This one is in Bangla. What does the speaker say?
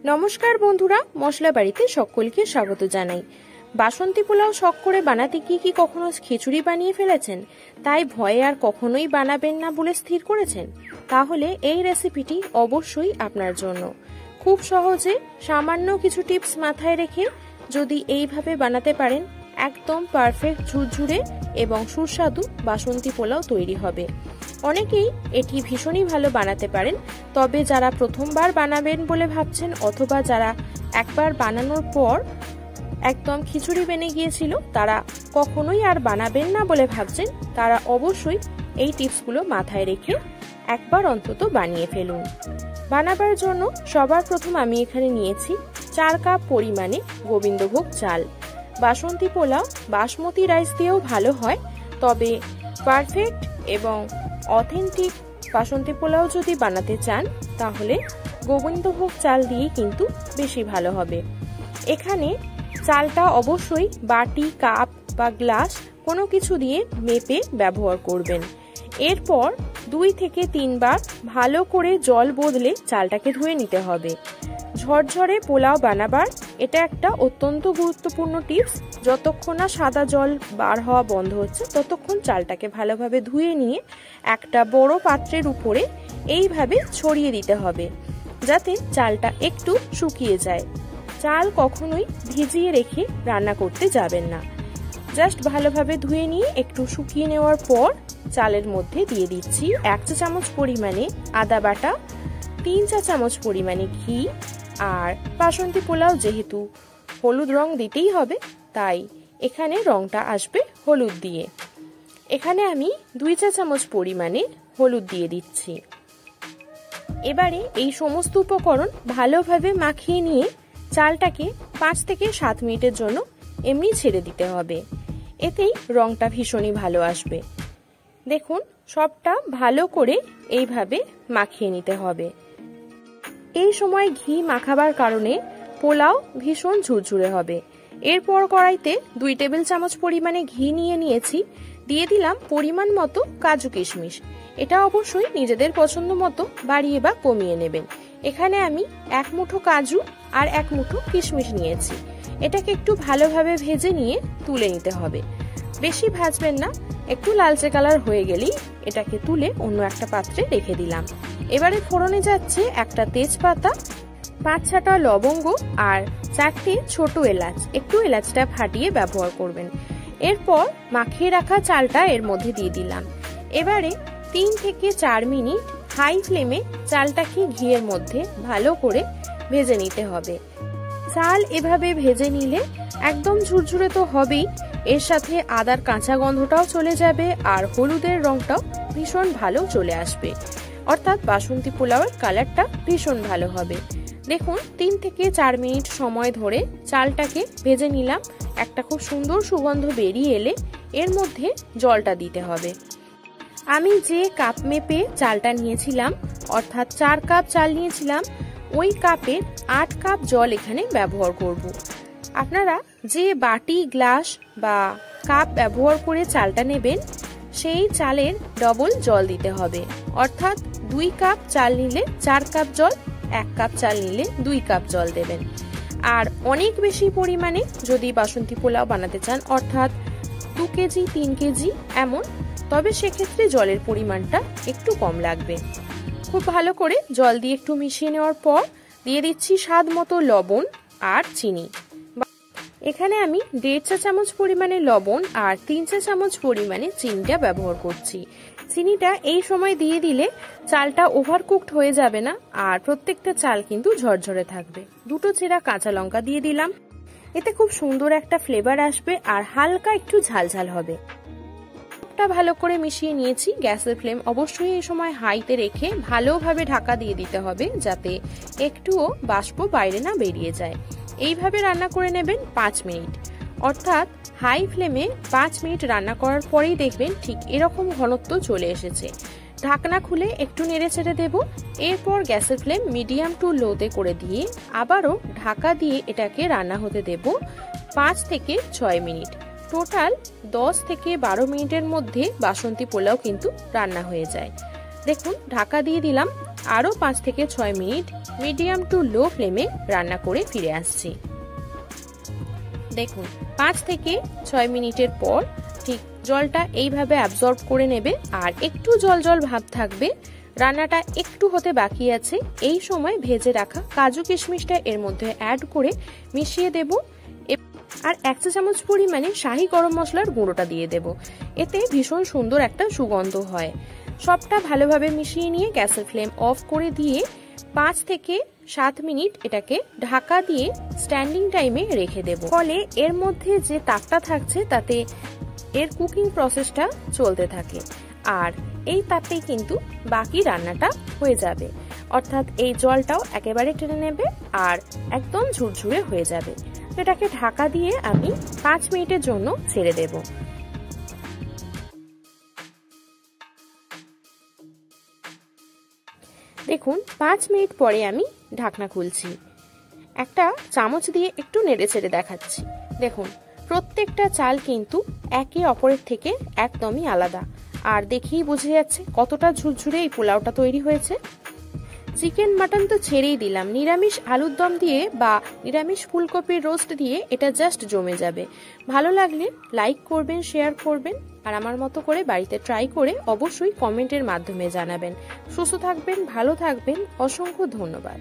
নমস্কার বন্ধুরা, মশলা বাড়িতে সকলকে স্বাগত জানাই। বাসন্তী পোলাও শখ করে বানাতে কি কখনো খিচুড়ি বানিয়ে ফেলেছেন, তাই ভয়ে আর কখনোই বানাবেন না বলে স্থির করেছেন? তাহলে এই রেসিপিটি অবশ্যই আপনার জন্য। খুব সহজে সামান্য কিছু টিপস মাথায় রেখে যদি এইভাবে বানাতে পারেন, একদম পারফেক্ট ঝুরঝুরে এবং সুস্বাদু বাসন্তী পোলাও তৈরি হবে। অনেকেই এটি ভীষণই ভালো বানাতে পারেন, তবে যারা প্রথমবার বানাবেন বলে ভাবছেন অথবা যারা একবার বানানোর পর একদম খিচুড়ি বেনে গিয়েছিল তারা কখনোই আর বানাবেন না বলে ভাবছেন, তারা অবশ্যই এই টিপসগুলো মাথায় রেখে একবার অন্তত বানিয়ে ফেলুন। বানাবার জন্য সবার প্রথম আমি এখানে নিয়েছি 4 কাপ পরিমাণে গোবিন্দভোগ চাল। বাসন্তী পোলাও বাসমতি রাইস দিয়েও ভালো হয়, তবে পারফেক্ট এবং অথেন্টিক বাসন্তী পোলাও যদি বানাতে চান তাহলে গোবিন্দভোগ চাল দিয়ে কিন্তু বেশি ভালো হবে। এখানে চালটা অবশ্যই বাটি, কাপ বা গ্লাস কোনো কিছু দিয়ে মেপে ব্যবহার করবেন। এরপর 2 থেকে 3 বার ভালো করে জল বদলে চালটাকে ধুয়ে নিতে হবে। ঝরঝরে পোলাও বানাবার এটা একটা অত্যন্ত গুরুত্বপূর্ণ টিপস। যতক্ষণ না সাদা জল বার হওয়া বন্ধ হচ্ছে ততক্ষণ চালটাকে ভালোভাবে ধুয়ে নিয়ে একটা বড় পাত্রের উপরে এইভাবে ছড়িয়ে দিতে হবে, যাতে চালটা একটু শুকিয়ে যায়। চাল কখনোই ভিজিয়ে রেখে রান্না করতে যাবেন না। জাস্ট ভালোভাবে ধুয়ে নিয়ে একটু শুকিয়ে নেওয়ার পর চালের মধ্যে দিয়ে দিচ্ছি 1 চা চামচ পরিমাণে আদা বাটা, 3 চা চামচ পরিমাণে ঘি, আর বাসন্তী পোলাও যেহেতু হলুদ রং দিতেই হবে তাই এখানে রংটা আসবে হলুদ দিয়ে। এখানে আমি 2 চা চামচ পরিমাণে হলুদ দিয়ে দিচ্ছি। এবারে এই সমস্ত উপকরণ ভালোভাবে মাখিয়ে নিয়ে চালটাকে 5 থেকে 7 মিনিটের জন্য এমনি ছেড়ে দিতে হবে। এতেই রংটা ভীষণই ভালো আসবে। দেখুন, সবটা ভালো করে এইভাবে মাখিয়ে নিতে হবে। এই সময় ঘি মাখাবার কারণে পোলাও ভীষণ ঝুরঝুরে হবে। এরপর কড়াইতে 2 টেবিল চামচ পরিমাণে ঘি নিয়ে নিয়েছি। দিয়ে দিলাম পরিমাণ মতো কাজু কিশমিশ। এটা অবশ্যই নিজেদের পছন্দ মতো বাড়িয়ে বা কমিয়ে নেবেন। এখানে আমি 1 মুঠো কাজু আর 1 মুঠো কিশমিশ নিয়েছি। এটাকে একটু ভালোভাবে ভেজে নিয়ে তুলে নিতে হবে। বেশি ভাজবেন না, একটু লালচে কালার হয়ে গেলেই এটাকে তুলে অন্য একটা পাত্রে রেখে দিলাম। এবারে ফোড়নে যাচ্ছে একটা তেজপাতা, 5-6টা লবঙ্গ আর 4টে ছোট এলাচ। একটু এলাচটা ফাটিয়ে ব্যবহার করবেন। এরপর মাখিয়ে রাখা চালটা এর মধ্যে দিয়ে দিলাম। এবারে 3 থেকে 4 মিনিট হাই ফ্লেমে চালটাকে ঘিয়ের মধ্যে ভালো করে ভেজে নিতে হবে। চাল এভাবে ভেজে নিলে একদম ঝুরঝুরে তো হবেই, এর সাথে আদার কাঁচা গন্ধটাও চলে যাবে আর হলুদের রংটাও ভীষণ ভালো চলে আসবে, অর্থাৎ বাসন্তী পোলাওয়ের কালারটা ভীষণ ভালো হবে। দেখুন, 3 থেকে 4 মিনিট সময় ধরে চালটাকে ভেজে নিলাম। একটা খুব সুন্দর সুগন্ধ বেরিয়ে এলে এর মধ্যে জলটা দিতে হবে। আমি যে কাপ মেপে চালটা নিয়েছিলাম, অর্থাৎ 4 কাপ চাল নিয়েছিলাম, ওই কাপের 8 কাপ জল এখানে ব্যবহার করব। আপনারা যে বাটি, গ্লাস বা কাপ ব্যবহার করে চালটা নেবেন সেই চালের ডবল জল দিতে হবে। অর্থাৎ 2 কাপ চাল নিলে 4 কাপ জল, 1 কাপ চাল নিলে 2 কাপ জল দেবেন। আর অনেক বেশি পরিমাণে যদি বাসন্তী পোলাও বানাতে চান, অর্থাৎ 2 কেজি 3 কেজি এমন, তবে সেক্ষেত্রে জলের পরিমাণটা একটু কম লাগবে। খুব ভালো করে জল দিয়ে একটু মিশিয়ে নেওয়ার পর দিয়ে দিচ্ছি স্বাদ মতো লবণ আর চিনি। এখানে আমি 1.5 চা চামচ পরিমাণে লবণ আর 3 চা চামচ পরিমাণে চিনিটা ব্যবহার করছি। চিনিটা এই সময় দিয়ে দিলে চালটা ওভারকুকড হয়ে যাবে না আর প্রত্যেকটা চাল কিন্তু ঝরঝরে থাকবে। 2টো চেরা কাঁচা লঙ্কা দিয়ে দিলাম। এতে খুব সুন্দর একটা ফ্লেভার আসবে আর হালকা একটু ঝালঝাল হবে। ভালো করে মিশিয়ে নিয়েছি। গ্যাসের ফ্লেম অবশ্যই এই সময় হাইতে রেখে ভালোভাবে ঢাকা দিয়ে দিতে হবে, যাতে একটুও বাষ্প বাইরে না বেরিয়ে যায়। এইভাবে রান্না করে নেবেন 5 মিনিট, অর্থাৎ হাই ফ্লেমে 5 মিনিট রান্না করার পরেই দেখবেন ঠিক এরকম ঘনত্ব চলে এসেছে। ঢাকনা খুলে একটু নেড়ে চেড়ে দেব। এরপর গ্যাসের ফ্লেম মিডিয়াম টু লোতে করে দিয়ে আবারও ঢাকা দিয়ে এটাকে রান্না হতে দেব 5 থেকে 6 মিনিট। টোটাল 10 থেকে 12 মিনিটের মধ্যে বাসন্তী পোলাও কিন্তু রান্না হয়ে যায়। দেখুন, ঢাকা দিয়ে দিলাম। আরও 5 থেকে 6 মিনিট মিডিয়াম টু লো ফ্লেমে রান্না করে ফিরে আসছি। দেখুন 5 থেকে 6 মিনিটের পর ঠিক জলটা এইভাবে অ্যাবজর্ব করে নেবে আর একটু জল জল ভাব থাকবে। রান্নাটা একটু হতে বাকি আছে। এই সময় ভেজে রাখা কাজু কিশমিশটা এর মধ্যে অ্যাড করে মিশিয়ে দেব আর 1 চা চামচ পরিমাণে শাহি গরম মশলার গুঁড়োটা দিয়ে দেব। এতে ভীষণ সুন্দর একটা সুগন্ধ হয়। সবটা ভালোভাবে মিশিয়ে নিয়ে গ্যাসের ফ্লেম অফ করে দিয়ে 5 থেকে 7 মিনিট এটাকে ঢাকা দিয়ে স্ট্যান্ডিং টাইমে রেখে দেব। ফলে এর মধ্যে যে তাপটা থাকছে তাতে এর কুকিং প্রসেসটা চলতে থাকে আর এই তাপেই কিন্তু বাকি রান্নাটা হয়ে যাবে। অর্থাৎ এই জলটাও একেবারে টেনে নেবে আর একদম ঝুরঝুরে হয়ে যাবে। এটাকে ঢাকা দিয়ে আমি 5 মিনিটের জন্য ছেড়ে দেব। দেখুন 5 মিনিট পরে আমি ঢাকনা খুলছি। একটা চামচ দিয়ে একটু নেড়ে চেড়ে দেখাচ্ছি। দেখুন প্রত্যেকটা চাল কিন্তু একে অপরের থেকে একদমই আলাদা আর দেখেই বোঝা যাচ্ছে কতটা ঝুরঝুরে এই পোলাওটা তৈরি হয়েছে। চিকেন মাটন তো ছেড়েই দিলাম, নিরামিষ আলুর দম দিয়ে বা নিরামিষ ফুলকপির রোস্ট দিয়ে এটা জাস্ট জমে যাবে। ভালো লাগলে লাইক করবেন, শেয়ার করবেন আর আমার মতো করে বাড়িতে ট্রাই করে অবশ্যই কমেন্টের মাধ্যমে জানাবেন। সুস্থ থাকবেন, ভালো থাকবেন, অসংখ্য ধন্যবাদ।